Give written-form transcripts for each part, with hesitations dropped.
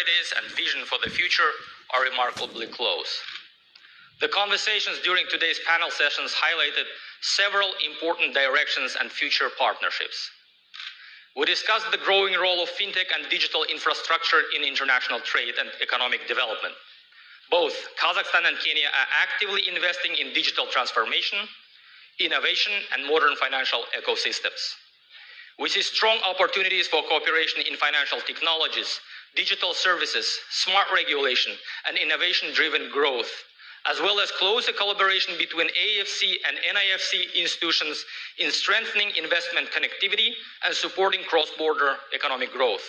priorities and vision for the future are remarkably close. The conversations during today's panel sessions highlighted several important directions and future partnerships. We discussed the growing role of fintech and digital infrastructure in international trade and economic development. Both Kazakhstan and Kenya are actively investing in digital transformation, innovation, and modern financial ecosystems. We see strong opportunities for cooperation in financial technologies, digital services, smart regulation, and innovation-driven growth, as well as closer collaboration between AFC and NIFC institutions in strengthening investment connectivity and supporting cross-border economic growth.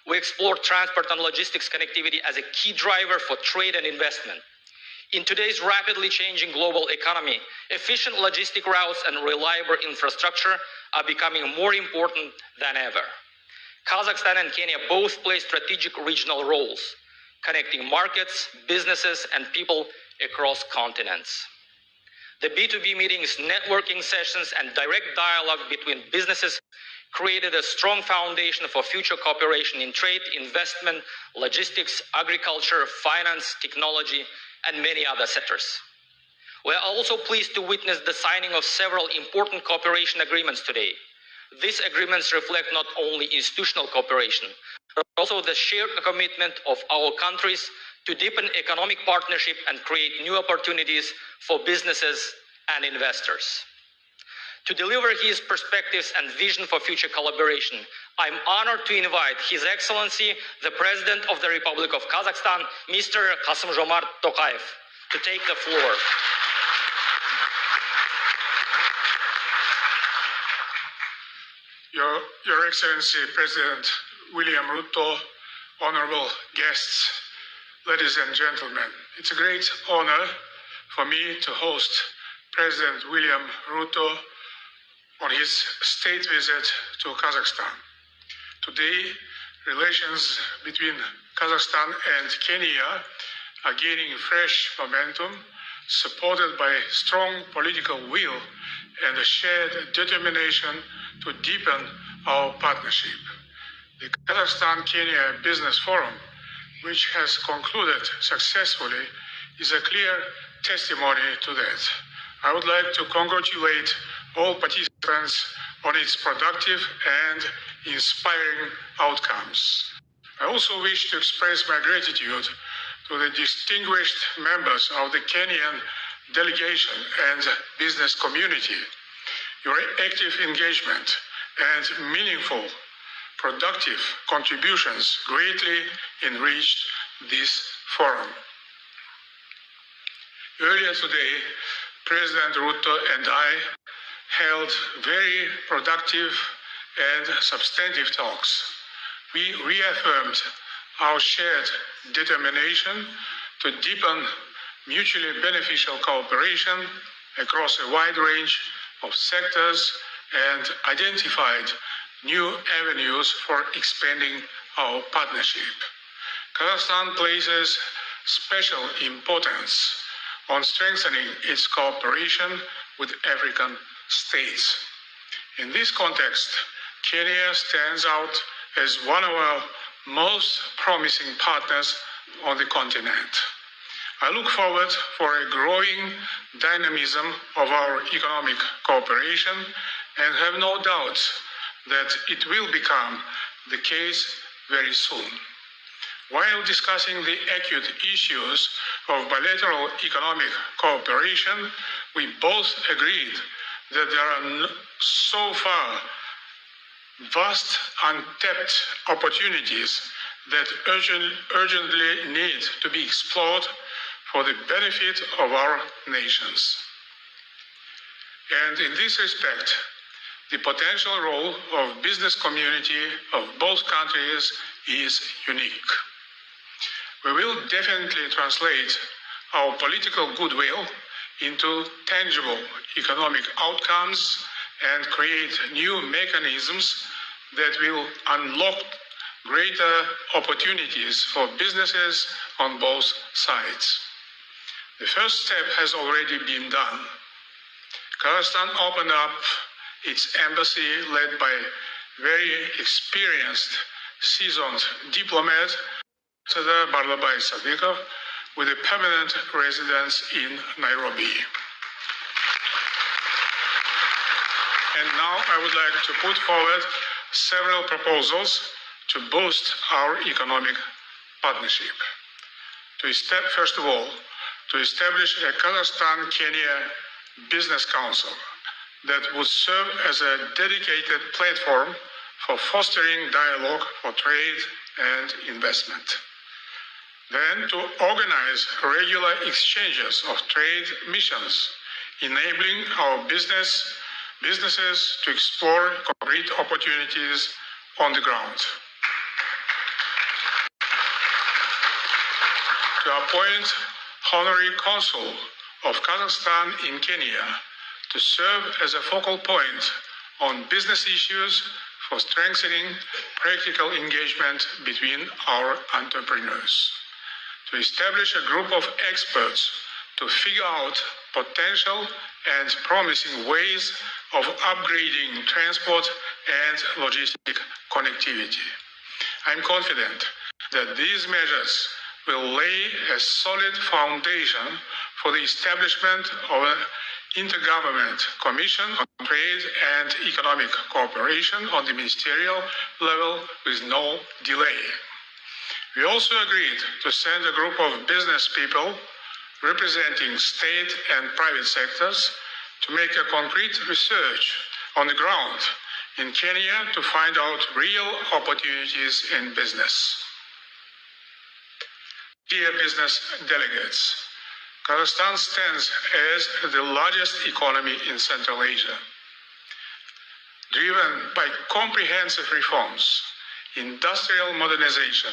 We explored transport and logistics connectivity as a key driver for trade and investment. In today's rapidly changing global economy, efficient logistic routes and reliable infrastructure are becoming more important than ever. Kazakhstan and Kenya both play strategic regional roles, connecting markets, businesses, and people across continents. The B2B meetings, networking sessions, and direct dialogue between businesses created a strong foundation for future cooperation in trade, investment, logistics, agriculture, finance, technology, and many other sectors. We are also pleased to witness the signing of several important cooperation agreements today. These agreements reflect not only institutional cooperation, but also the shared commitment of our countries to deepen economic partnership and create new opportunities for businesses and investors. To deliver his perspectives and vision for future collaboration, I'm honored to invite His Excellency, the President of the Republic of Kazakhstan, Mr. Kassym-Jomart Tokayev, to take the floor. Your Excellency, President William Ruto, honorable guests, ladies and gentlemen, it's a great honor for me to host President William Ruto on his state visit to Kazakhstan. Today, relations between Kazakhstan and Kenya are gaining fresh momentum, supported by strong political will and a shared determination to deepen our partnership. The Kazakhstan-Kenya Business Forum, which has concluded successfully, is a clear testimony to that. I would like to congratulate all participants on its productive and inspiring outcomes. I also wish to express my gratitude to the distinguished members of the Kenyan delegation and business community. Your active engagement and meaningful, productive contributions greatly enriched this forum. Earlier today, President Ruto and I held very productive and substantive talks. We reaffirmed our shared determination to deepen mutually beneficial cooperation across a wide range of sectors and identified new avenues for expanding our partnership. Kazakhstan places special importance on strengthening its cooperation with African states. In this context, Kenya stands out as one of our most promising partners on the continent. I look forward for a growing dynamism of our economic cooperation and have no doubt that it will become the case very soon. While discussing the acute issues of bilateral economic cooperation, we both agreed that there are so far vast untapped opportunities that urgently need to be explored for the benefit of our nations. And in this respect, the potential role of business community of both countries is unique. We will definitely translate our political goodwill into tangible economic outcomes and create new mechanisms that will unlock greater opportunities for businesses on both sides. The first step has already been done. Kazakhstan opened up its embassy led by very experienced, seasoned diplomat Ambassador Barlabai Sadikov, with a permanent residence in Nairobi. And now I would like to put forward several proposals to boost our economic partnership. First of all, to establish a Kazakhstan-Kenya Business Council that would serve as a dedicated platform for fostering dialogue for trade and investment. Then to organize regular exchanges of trade missions, enabling our businesses to explore concrete opportunities on the ground. To appoint Honorary Consul of Kazakhstan in Kenya to serve as a focal point on business issues for strengthening practical engagement between our entrepreneurs. To establish a group of experts to figure out potential and promising ways of upgrading transport and logistic connectivity. I'm confident that these measures will lay a solid foundation for the establishment of an Intergovernment Commission on Trade and Economic Cooperation on the ministerial level with no delay. We also agreed to send a group of business people representing state and private sectors to make a concrete research on the ground in Kenya to find out real opportunities in business. Dear business delegates, Kazakhstan stands as the largest economy in Central Asia. Driven by comprehensive reforms, industrial modernization,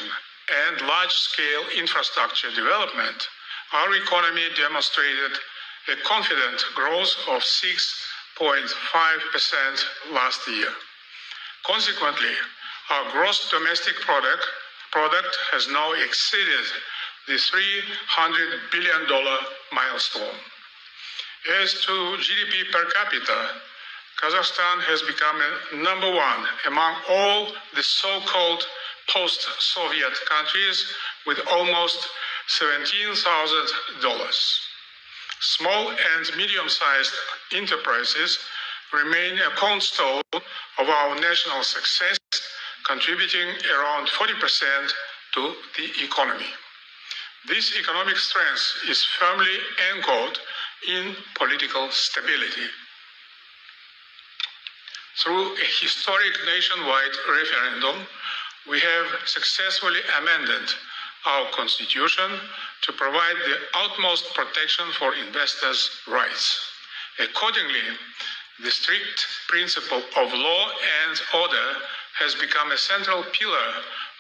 and large-scale infrastructure development, our economy demonstrated a confident growth of 6.5% last year. Consequently, our gross domestic product has now exceeded the $300 billion milestone. As to GDP per capita, Kazakhstan has become number one among all the so-called post-Soviet countries with almost $17,000. Small and medium-sized enterprises remain a cornerstone of our national success, contributing around 40% to the economy. This economic strength is firmly anchored in political stability. Through a historic nationwide referendum, we have successfully amended our constitution to provide the utmost protection for investors' rights. Accordingly, the strict principle of law and order has become a central pillar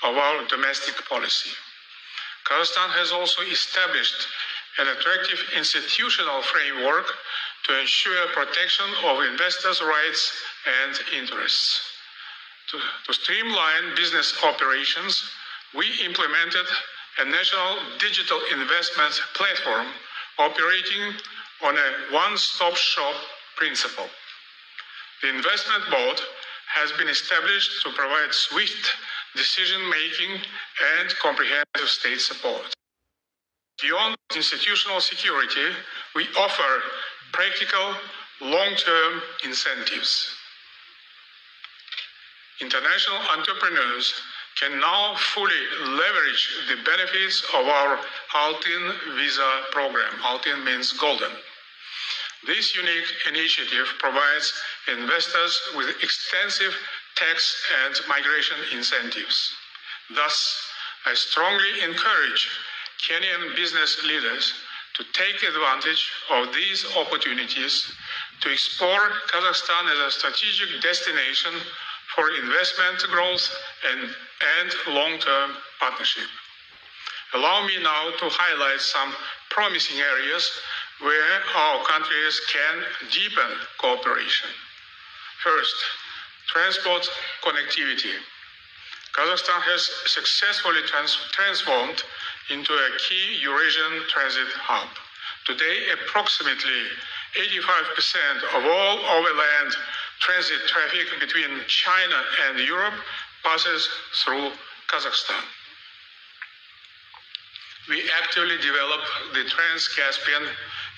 of our domestic policy. Kazakhstan has also established an attractive institutional framework to ensure protection of investors' rights and interests. To streamline business operations, we implemented a national digital investment platform operating on a one-stop shop principle. The investment board has been established to provide swift decision-making and comprehensive state support. Beyond institutional security, we offer practical, long-term incentives. International entrepreneurs can now fully leverage the benefits of our Altyn visa program. Altyn means golden. This unique initiative provides investors with extensive tax and migration incentives. Thus, I strongly encourage Kenyan business leaders to take advantage of these opportunities to explore Kazakhstan as a strategic destination for investment growth and long-term partnership. Allow me now to highlight some promising areas where our countries can deepen cooperation. First, transport connectivity. Kazakhstan has successfully transformed into a key Eurasian transit hub. Today, approximately 85% of all overland transit traffic between China and Europe passes through Kazakhstan. we actively develop the Trans-Caspian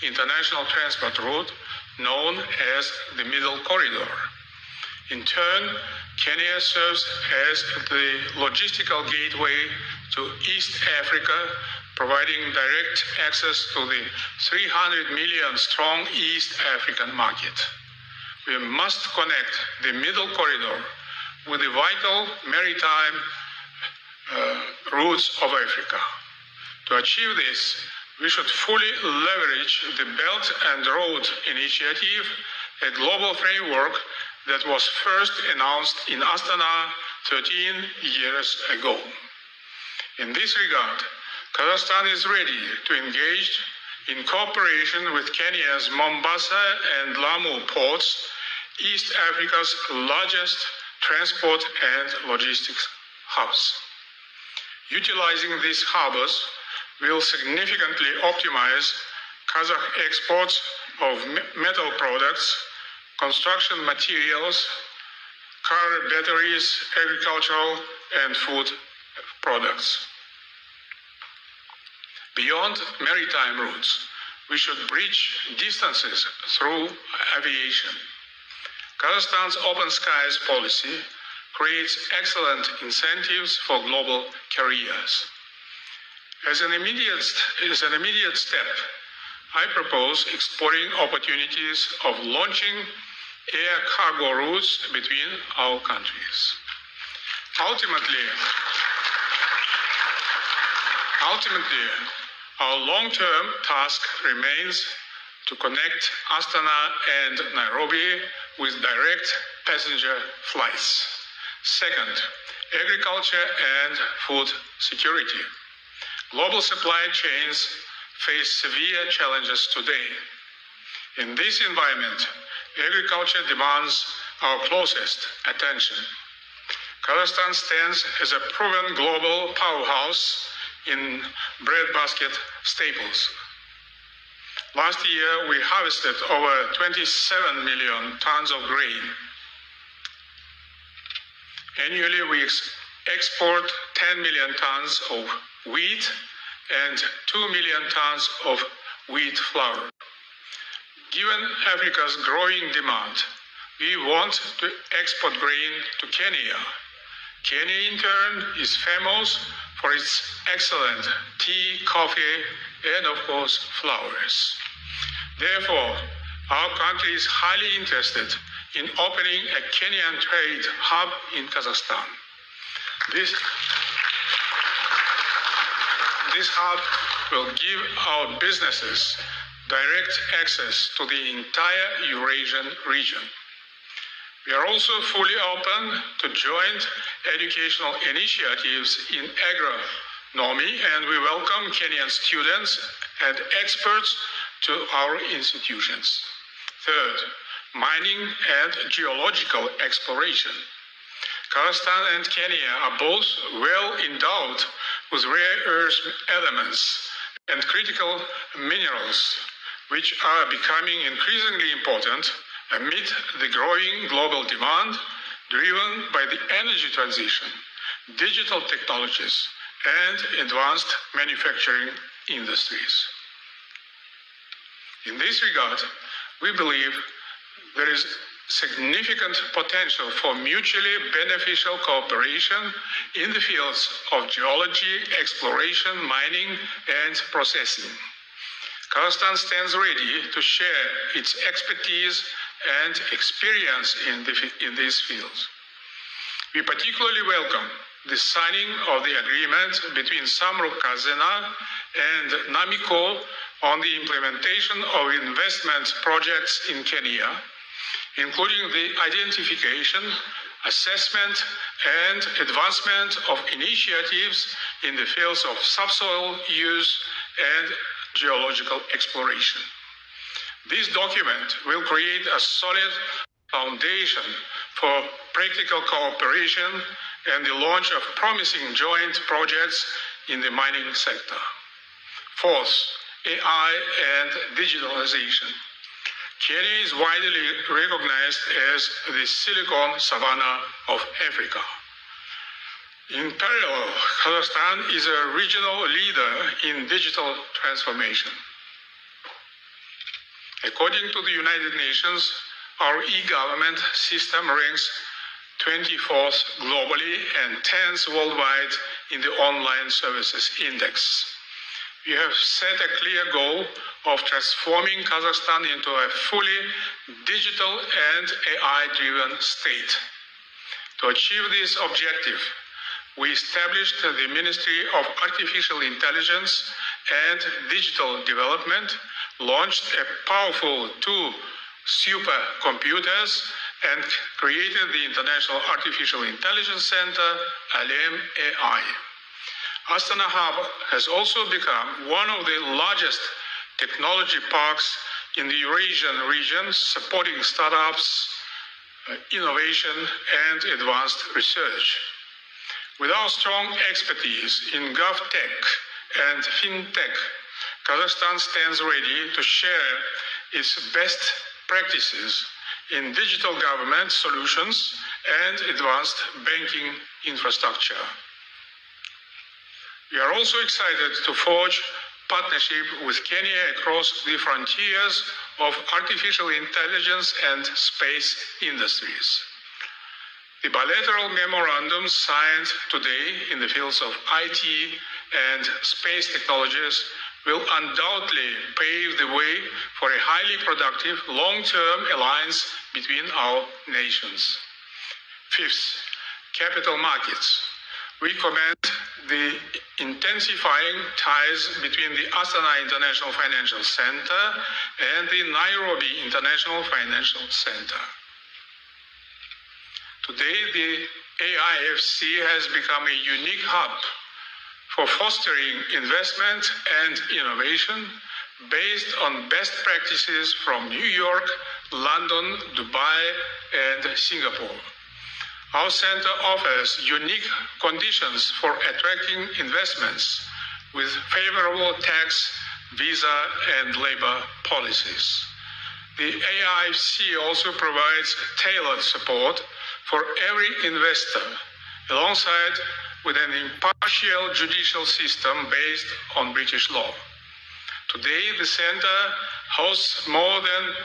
International Transport Route, known as the Middle Corridor. In turn, Kenya serves as the logistical gateway to East Africa, providing direct access to the 300 million strong East African market. We must connect the Middle Corridor with the vital maritime routes of Africa. To achieve this, we should fully leverage the Belt and Road Initiative, a global framework that was first announced in Astana 13 years ago. In this regard, Kazakhstan is ready to engage in cooperation with Kenya's Mombasa and Lamu ports, East Africa's largest transport and logistics hubs. Utilizing these harbors will significantly optimize Kazakh exports of metal products, construction materials, car batteries, agricultural and food products. Beyond maritime routes, we should bridge distances through aviation. Kazakhstan's open skies policy creates excellent incentives for global carriers. As an immediate step, I propose exploring opportunities of launching air cargo routes between our countries. Ultimately, our long-term task remains to connect Astana and Nairobi with direct passenger flights. Second, agriculture and food security. Global supply chains face severe challenges today. In this environment, agriculture demands our closest attention. Kazakhstan stands as a proven global powerhouse in breadbasket staples. Last year, we harvested over 27 million tons of grain. Annually, we export 10 million tons of wheat and 2 million tons of wheat flour. Given Africa's growing demand, we want to export grain to Kenya. Kenya, in turn, is famous for its excellent tea, coffee, and of course, flowers. Therefore, our country is highly interested in opening a Kenyan trade hub in Kazakhstan. This hub will give our businesses direct access to the entire Eurasian region. We are also fully open to joint educational initiatives in agronomy, and we welcome Kenyan students and experts to our institutions. Third, mining and geological exploration. Kazakhstan and Kenya are both well endowed with rare earth elements and critical minerals, which are becoming increasingly important amid the growing global demand driven by the energy transition, digital technologies, and advanced manufacturing industries. In this regard, we believe there is significant potential for mutually beneficial cooperation in the fields of geology, exploration, mining, and processing. Kazakhstan stands ready to share its expertise and experience in these fields. We particularly welcome the signing of the agreement between Samruk-Kazyna and Namiko on the implementation of investment projects in Kenya, including the identification, assessment, and advancement of initiatives in the fields of subsoil use and geological exploration. This document will create a solid foundation for practical cooperation and the launch of promising joint projects in the mining sector. Fourth, AI and digitalization. Kenya is widely recognized as the Silicon Savannah of Africa. In parallel, Kazakhstan is a regional leader in digital transformation. According to the United Nations, our e-government system ranks 24th globally and 10th worldwide in the Online Services Index. We have set a clear goal of transforming Kazakhstan into a fully digital and AI-driven state. To achieve this objective, we established the Ministry of Artificial Intelligence and Digital Development, launched a powerful 2 supercomputers, and created the International Artificial Intelligence Center, ALEM AI. Astana Hub has also become one of the largest technology parks in the Eurasian region, supporting startups, innovation, and advanced research. With our strong expertise in GovTech and FinTech, Kazakhstan stands ready to share its best practices in digital government solutions and advanced banking infrastructure. We are also excited to forge partnership with Kenya across the frontiers of artificial intelligence and space industries. The bilateral memorandums signed today in the fields of IT and space technologies will undoubtedly pave the way for a highly productive long-term alliance between our nations. Fifth, capital markets. We commend the intensifying ties between the Astana International Financial Center and the Nairobi International Financial Center. Today, the AIFC has become a unique hub for fostering investment and innovation based on best practices from New York, London, Dubai, and Singapore. Our center offers unique conditions for attracting investments with favorable tax, visa, and labor policies. The AIFC also provides tailored support for every investor, alongside with an impartial judicial system based on British law. Today, the center hosts more than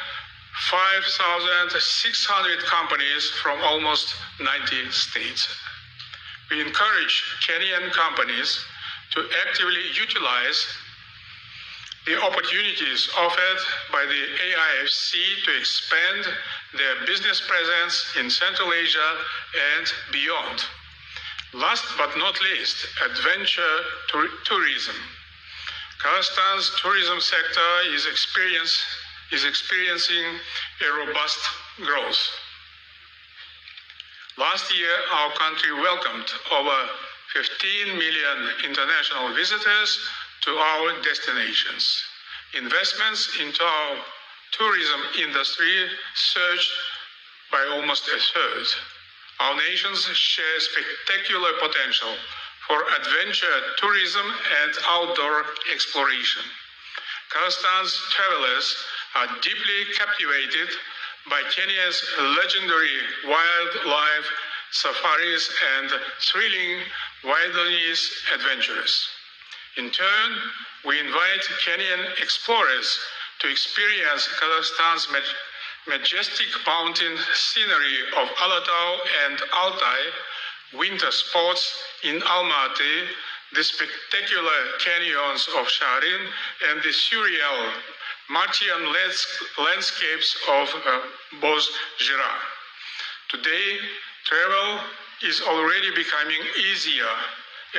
5,600 companies from almost 90 states. We encourage Kenyan companies to actively utilize the opportunities offered by the AIFC to expand their business presence in Central Asia and beyond. Last but not least, adventure tourism. Kazakhstan's tourism sector is experiencing a robust growth. Last year, our country welcomed over 15 million international visitors to our destinations. Investments into our tourism industry surged by almost a third. Our nations share spectacular potential for adventure tourism and outdoor exploration. Kazakhstan's travelers are deeply captivated by Kenya's legendary wildlife safaris and thrilling wilderness adventures. In turn, we invite Kenyan explorers to experience Kazakhstan's majestic mountain scenery of Alatau and Altai, winter sports in Almaty, the spectacular canyons of Sharin, and the surreal Martian landscapes of Bozjira. Today, travel is already becoming easier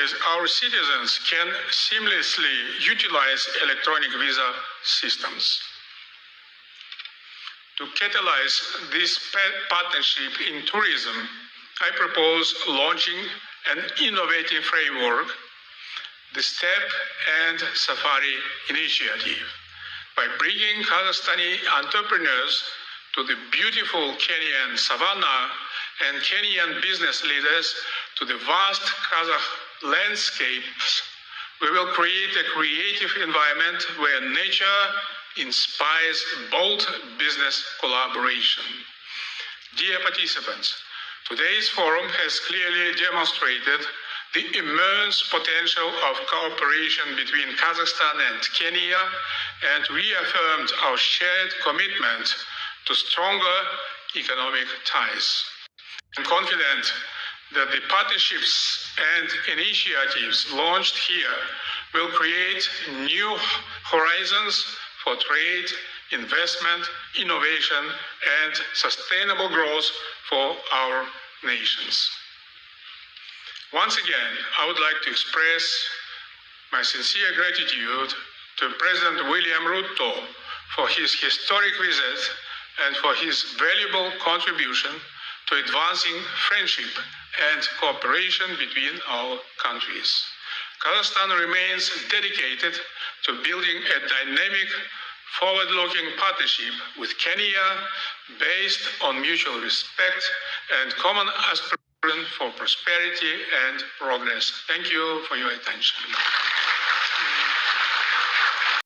as our citizens can seamlessly utilize electronic visa systems. To catalyze this partnership in tourism, I propose launching an innovative framework, the STEP and Safari Initiative. By bringing Kazakhstani entrepreneurs to the beautiful Kenyan savannah and Kenyan business leaders to the vast Kazakh landscapes, we will create a creative environment where nature inspires bold business collaboration. Dear participants, today's forum has clearly demonstrated the immense potential of cooperation between Kazakhstan and Kenya and reaffirmed our shared commitment to stronger economic ties. I'm confident that the partnerships and initiatives launched here will create new horizons for trade, investment, innovation, and sustainable growth for our nations. Once again, I would like to express my sincere gratitude to President William Ruto for his historic visit and for his valuable contribution to advancing friendship and cooperation between our countries. Kazakhstan remains dedicated to building a dynamic, forward-looking partnership with Kenya based on mutual respect and common aspiration for prosperity and progress. Thank you for your attention.